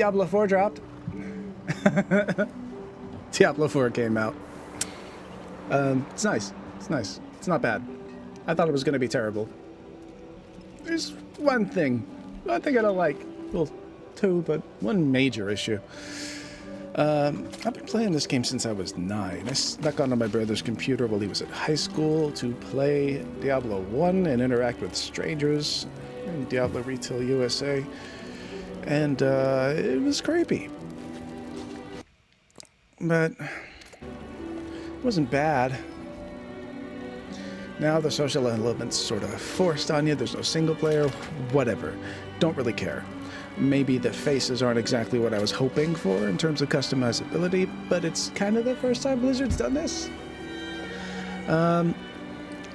Diablo 4 dropped. Diablo 4 came out. It's nice. It's nice. It's not bad. I thought it was going to be terrible. There's one thing I don't like. Well, two, but one major issue. I've been playing this game since I was 9. I snuck onto my brother's computer while he was at high school to play Diablo 1 and interact with strangers in Diablo Retail USA. And it was creepy. But it wasn't bad. Now the social element's sort of forced on you. There's no single player. Whatever. Don't really care. Maybe the faces aren't exactly what I was hoping for in terms of customizability, but it's kind of the first time Blizzard's done this.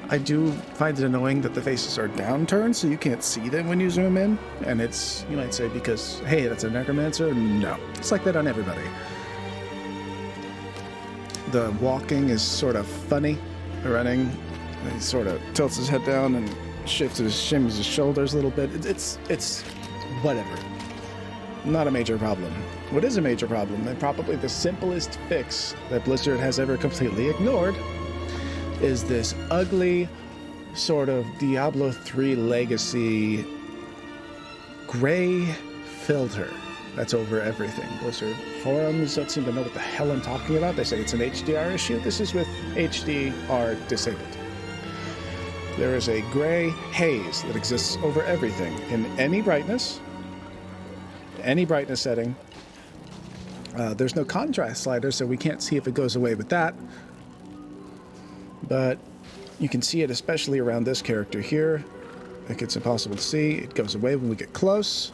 I do find it annoying that the faces are downturned, so you can't see them when you zoom in. And it's, you might say, because, hey, that's a necromancer. No, it's like that on everybody. The walking is sort of funny. Running, he sort of tilts his head down and shims his shoulders a little bit. It's whatever. Not a major problem. What is a major problem, and probably the simplest fix that Blizzard has ever completely ignored, is this ugly sort of Diablo 3 legacy gray filter that's over everything. Blizzard forums don't seem to know what the hell I'm talking about. They say it's an HDR issue. This is with HDR disabled. There is a gray haze that exists over everything in any brightness setting. There's no contrast slider, so we can't see if it goes away with that. But you can see it especially around this character here. Like, it's impossible to see. It goes away when we get close.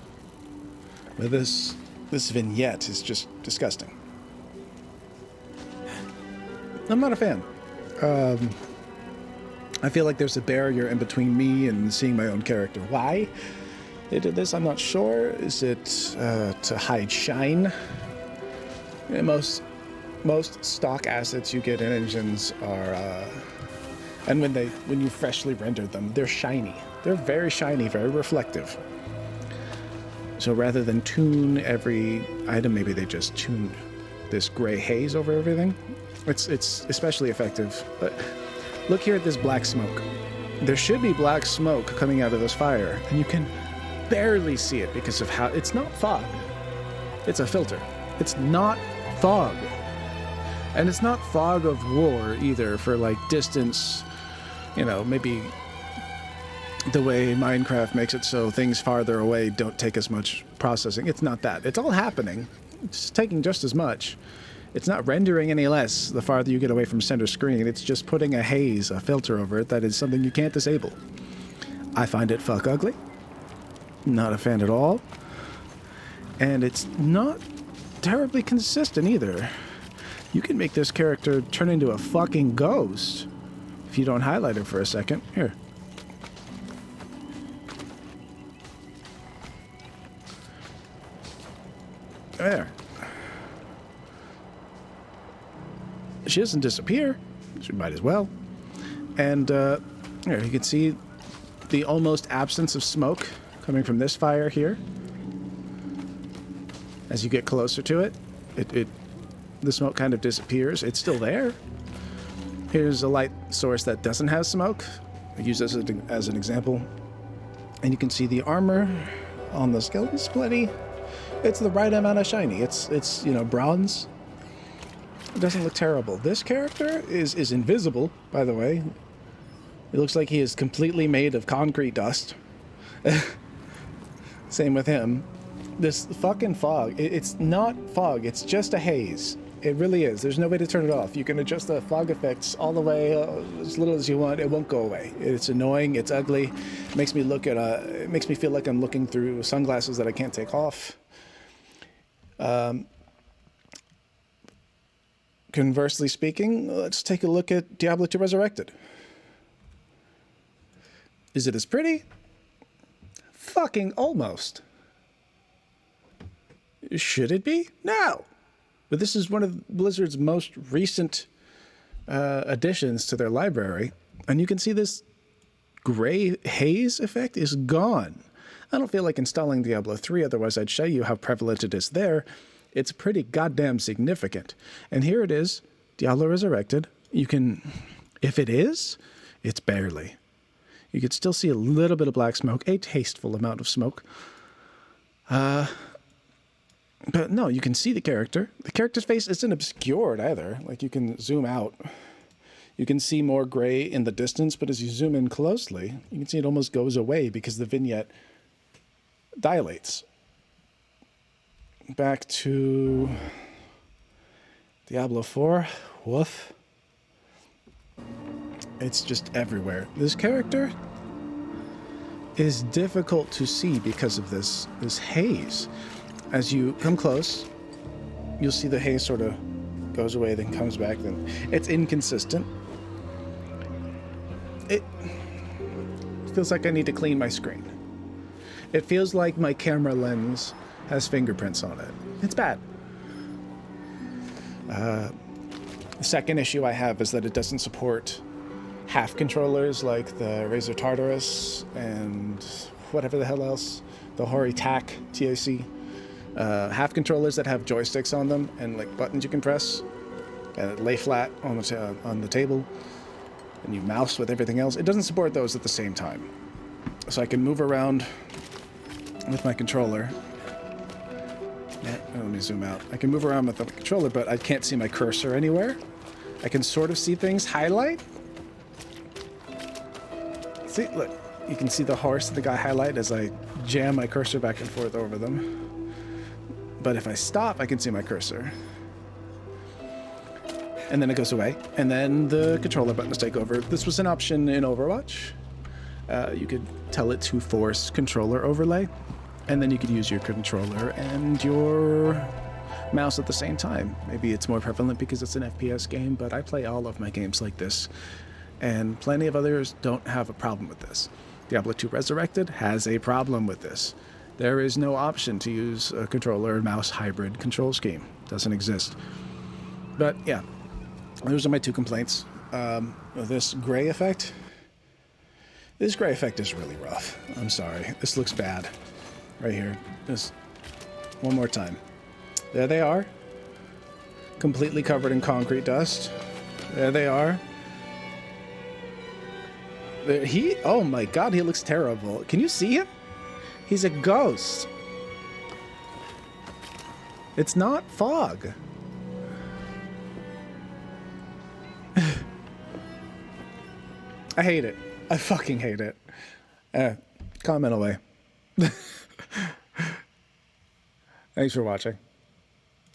But this vignette is just disgusting. I'm not a fan. I feel like there's a barrier in between me and seeing my own character. Why they did this, I'm not sure. Is it to hide shine? Yeah, most stock assets you get in engines are, and when you freshly rendered them, they're shiny. They're very shiny, very reflective. So rather than tune every item, maybe they just tuned this gray haze over everything. It's especially effective. But look here at this black smoke. There should be black smoke coming out of this fire, and you can barely see it because of how it's not fog. It's a filter. It's not fog. And it's not fog of war either for like distance, you know, maybe the way Minecraft makes it so things farther away don't take as much processing. It's not that. It's all happening. It's taking just as much. It's not rendering any less the farther you get away from center screen. It's just putting a haze, a filter over it that is something you can't disable. I find it fuck ugly. Not a fan at all. And it's not terribly consistent either. You can make this character turn into a fucking ghost if you don't highlight it for a second. Here. There. She doesn't disappear. She might as well. And here, you can see the almost absence of smoke coming from this fire here. As you get closer to it, the smoke kind of disappears. It's still there. Here's a light source that doesn't have smoke. I use this as an example. And you can see the armor on the skeleton's plenty. It's the right amount of shiny. It's you know, bronze. It doesn't look terrible. This character is invisible, by the way. It looks like he is completely made of concrete dust. Same with him. This fucking fog, it's not fog, it's just a haze. It really is. There's no way to turn it off. You can adjust the fog effects all the way, as little as you want. It won't go away. It's annoying, it's ugly. It makes me it makes me feel like I'm looking through sunglasses that I can't take off. Conversely speaking, let's take a look at Diablo 2 Resurrected. Is it as pretty? Fucking almost. Should it be? No. But this is one of Blizzard's most recent additions to their library. And you can see this gray haze effect is gone. I don't feel like installing Diablo 3, otherwise I'd show you how prevalent it is there. It's pretty goddamn significant. And here it is, Diablo Resurrected. You can, if it is, it's barely. You could still see a little bit of black smoke, a tasteful amount of smoke. But no, you can see the character. The character's face isn't obscured either. Like, you can zoom out. You can see more gray in the distance, but as you zoom in closely, you can see it almost goes away because the vignette dilates. Back to Diablo 4. Woof. It's just everywhere. This character is difficult to see because of this haze. As you come close, you'll see the haze sort of goes away, then comes back. Then it's inconsistent. It feels like I need to clean my screen. It feels like my camera lens has fingerprints on it. It's bad. The second issue I have is that it doesn't support half controllers like the Razer Tartarus and whatever the hell else, the Hori TAC, TAC. Half controllers that have joysticks on them and like buttons you can press and lay flat on the table, and you mouse with everything else. It doesn't support those at the same time. So I can move around with my controller. Let me zoom out. I can move around with the controller, but I can't see my cursor anywhere. I can sort of see things highlight. See, look, you can see the horse and the guy highlight as I jam my cursor back and forth over them. But if I stop, I can see my cursor. And then it goes away. And then the controller buttons take over. This was an option in Overwatch. You could tell it to force controller overlay. And then you could use your controller and your mouse at the same time. Maybe it's more prevalent because it's an FPS game, but I play all of my games like this. And plenty of others don't have a problem with this. Diablo 2 Resurrected has a problem with this. There is no option to use a controller and mouse hybrid control scheme. Doesn't exist. But yeah, those are my two complaints. This gray effect. This gray effect is really rough. I'm sorry. This looks bad. Right here. Just one more time. There they are. Completely covered in concrete dust. There they are. Oh my god, he looks terrible. Can you see him? He's a ghost. It's not fog. I hate it. I fucking hate it. Comment away. Thanks for watching.